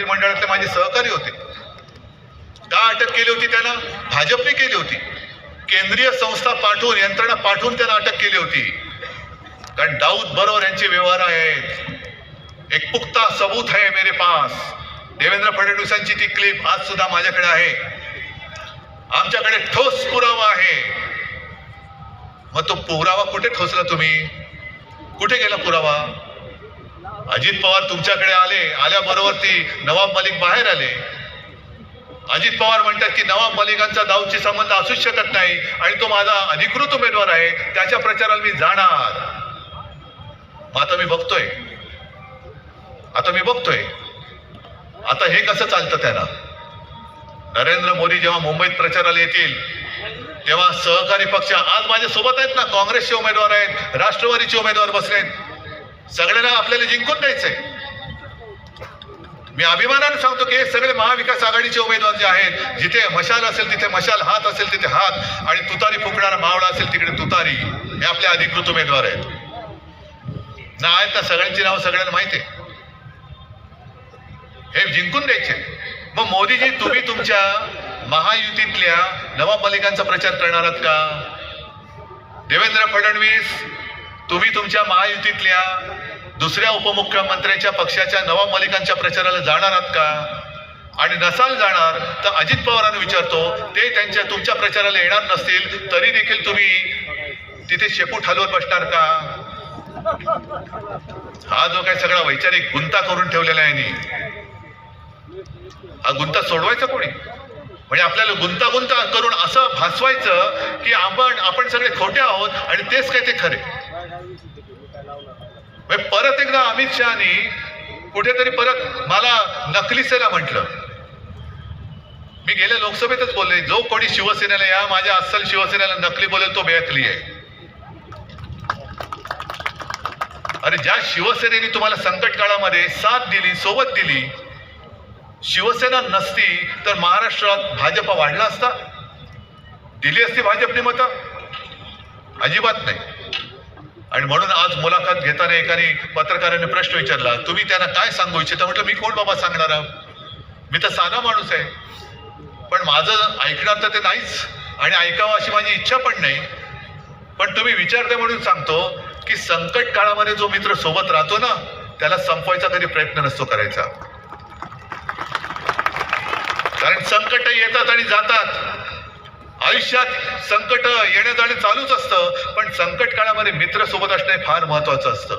मंत्रिमंडळातले माझे सहकारी होते. का अटक केली होती त्यांना? भाजपने केली होती. केंद्रीय संस्था पाठवून, यंत्रणा पाठवून त्यांना अटक केली होती. कारण दाऊद बरोबर यांचे व्यवहार आहेत. एक पुख्ता सबूत है मेरे पास. देवेंद्र फडणवीसांची ती क्लिप आज सुद्धा माझ्याकडे आहे. आमच्याकडे ठोस पुरावा आहे. मग तो पुरावा कुठे ठोसला तुम्ही? कुठे गेला पुरावा? अजित पवार तुमच्याकडे आले, आल्याबरोबर ती नवाब मलिक बाहेर आले. अजित पवार म्हणतात की नवाब मलिकांचा दाऊदशी संबंध असूच शकत नाही आणि तो माझा अधिकृत उमेदवार आहे, त्याच्या प्रचाराला मी जाणार. मग आता मी बघतोय आता हे कसं चालतं त्यांना. नरेंद्र मोदी जेव्हा मुंबईत प्रचाराला येतील तेव्हा सहकारी पक्ष आज माझ्या सोबत आहेत ना, काँग्रेसचे उमेदवार आहेत, राष्ट्रवादीचे उमेदवार बसलेत. सगळ्यांना आपल्याला जिंकून द्यायचंय. मी अभिमानाने सांगतो की हे सगळे महाविकास आघाडीचे उमेदवार जे आहेत, जिथे मशाल असेल तिथे मशाल, हात असेल तिथे हात, आणि तुतारी फुकणारा मावळा असेल तिकडे तुतारी, हे आपले अधिकृत उमेदवार आहेत ना. आहेत ना, सगळ्यांची नावं सगळ्यांना माहिती आहे. हे जिंकून द्यायचे. मग मोदीजी, तुम्ही तुमच्या महायुतीतल्या नवाब मलिकांचा प्रचार करणार आहात का? देवेंद्र फडणवीस, तुम्ही तुमच्या महायुतीतल्या दुसऱ्या उपमुख्यमंत्र्यांच्या पक्षाच्या नवाब मलिकांच्या प्रचाराला जाणार आहात का? आणि नसाल जाणार तर अजित पवारांना विचारतो, ते तुमच्या प्रचाराला येणार नसतील तरी देखील तुम्ही तिथे शेपूट हलवत बसणार का? हा जो काही सगळा वैचारिक गुंता करून ठेवलेला आहे, हा गुंता सोडवायचा कोणी? म्हणजे आपल्याला गुंता करून असं भासवायचं की आपण सगळे खोटे आहोत आणि तेच काय ते खरे. परत एकदा अमित शहानी कुठेतरी परत मला नकलीसेना म्हटलं. मी गेल्या लोकसभेतच बोलले, जो कोणी शिवसेनेला या माझ्या अस्सल शिवसेनेला नकली बोलेल तो बेअकली आहे. अरे ज्या शिवसेनेने तुम्हाला संकट काळामध्ये साथ दिली, सोबत दिली, शिवसेना नसती तर महाराष्ट्रात भाजप वाढला असता? दिली असती भाजपने मतं? अजिबात नाही. आणि म्हणून आज मुलाखत घेताना एकाने पत्रकाराने प्रश्न विचारला, तुम्ही त्यांना काय सांगू इच्छिता? म्हटलं, मी कोण बाबा सांगणार? मी तर साधा माणूस आहे. पण माझं ऐकणार तर ते नाहीच आणि ऐकावं अशी माझी इच्छा पण नाही. पण तुम्ही विचारता म्हणून सांगतो की संकट काळामध्ये जो मित्र सोबत राहतो ना, त्याला संपवायचा कधी प्रयत्न नसतो करायचा. कारण संकट येतात आणि जातात. आयुष्यात संकट येणं जाणं चालूच असतं, पण संकट काळामध्ये मित्र सोबत असणे फार महत्वाचं असतं.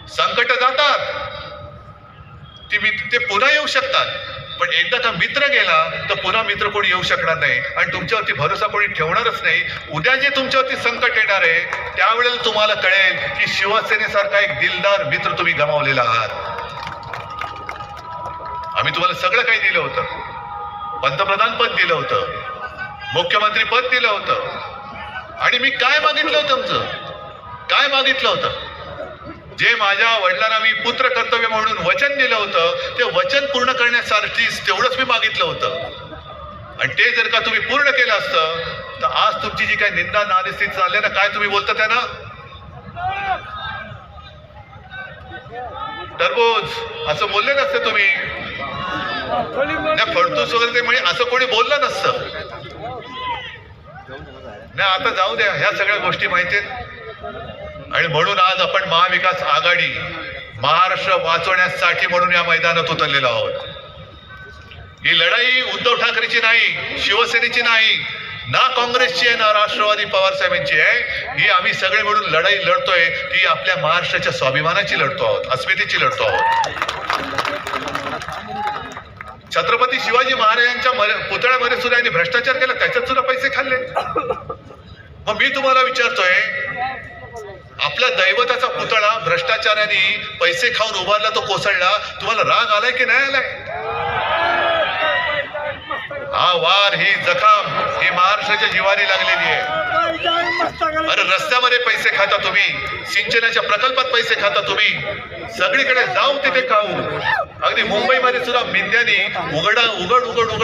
संकट जातात, ते पुन्हा येऊ शकतात, पण एकदा का मित्र गेला तर पुन्हा मित्र कोणी येऊ शकणार नाही आणि तुमच्यावरती भरोसा कोणी ठेवणारच नाही. उद्या जे तुमच्यावरती संकट येणार आहे त्यावेळेला तुम्हाला कळेल की शिवसेनेसारखा एक दिलदार मित्र तुम्ही गमावलेला आहात. आम्ही तुम्हाला सगळं काही दिलं होतं. पंतप्रधान पद दिलं होतं, मुख्यमंत्री पद दिलं होतं, आणि मी काय मागितलं होतं? तुमचं काय मागितलं होतं? जे माझ्या वडिलांना मी पुत्र कर्तव्य म्हणून वचन दिलं होतं, ते वचन पूर्ण करण्यासाठी तेवढंच मी मागितलं होतं. आणि ते जर का तुम्ही पूर्ण केलं असतं तर आज तुमची जी काही निंदा नालिस्ती चालली ना, काय तुम्ही बोलता त्यांना? टरबूज असं बोलले नसते तुम्ही. फडतूस वगैरे ते म्हणजे असं कोणी बोललं नसतं ना. आता जाऊ द्या, ह्या सगळ्या गोष्टी माहिती आहेत. आणि म्हणून आज आपण महाविकास आघाडी, महाराष्ट्र वाचवण्यासाठी म्हणून या मैदानात उतरलेलो आहोत. ही लढाई उद्धव ठाकरेची नाही, शिवसेनेची नाही, ना काँग्रेसची आहे, ना राष्ट्रवादी पवार साहेबांची आहे. ही आम्ही सगळे मिळून लढाई लढतोय, ती आपल्या महाराष्ट्राच्या स्वाभिमानाची लढतो आहोत, अस्मितेची लढतो आहोत. छत्रपती शिवाजी महाराजांच्या पुतळ्यामध्ये सुद्धा यांनी भ्रष्टाचार केला, त्याच्यात सुद्धा पैसे खाल्ले. मग मी तुम्हाला विचारतोय, आपल्या दैवताचा पुतळा भ्रष्टाचाराने पैसे खाऊन उभारला, तो कोसळला, तुम्हाला राग आलाय की नाही आलाय? हा वार, ही जखम, ही महाराष्ट्राच्या जिवारी लागलेली आहे. अरे रस्त्यामध्ये पैसे खाता तुम्ही, सिंचनाच्या प्रकल्पात पैसे खाता तुम्ही, सगळीकडे जाऊ तिथे खाऊ. अगदी मुंबईमध्ये सुद्धा मिंद्यानी उघड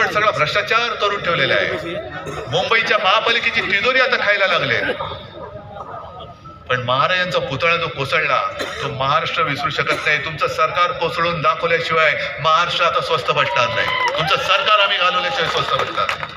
सगळा भ्रष्टाचार करून ठेवलेला आहे. मुंबईच्या महापालिकेची तिजोरी आता खायला लागले. पण महाराजांचा पुतळा जो कोसळला तो महाराष्ट्र विसरू शकत नाही. तुमचं सरकार कोसळून दाखवल्याशिवाय महाराष्ट्र आता स्वस्थ बसणार नाही. तुमचं सरकार आम्ही घालवल्याशिवाय स्वस्थ बसणार नाही.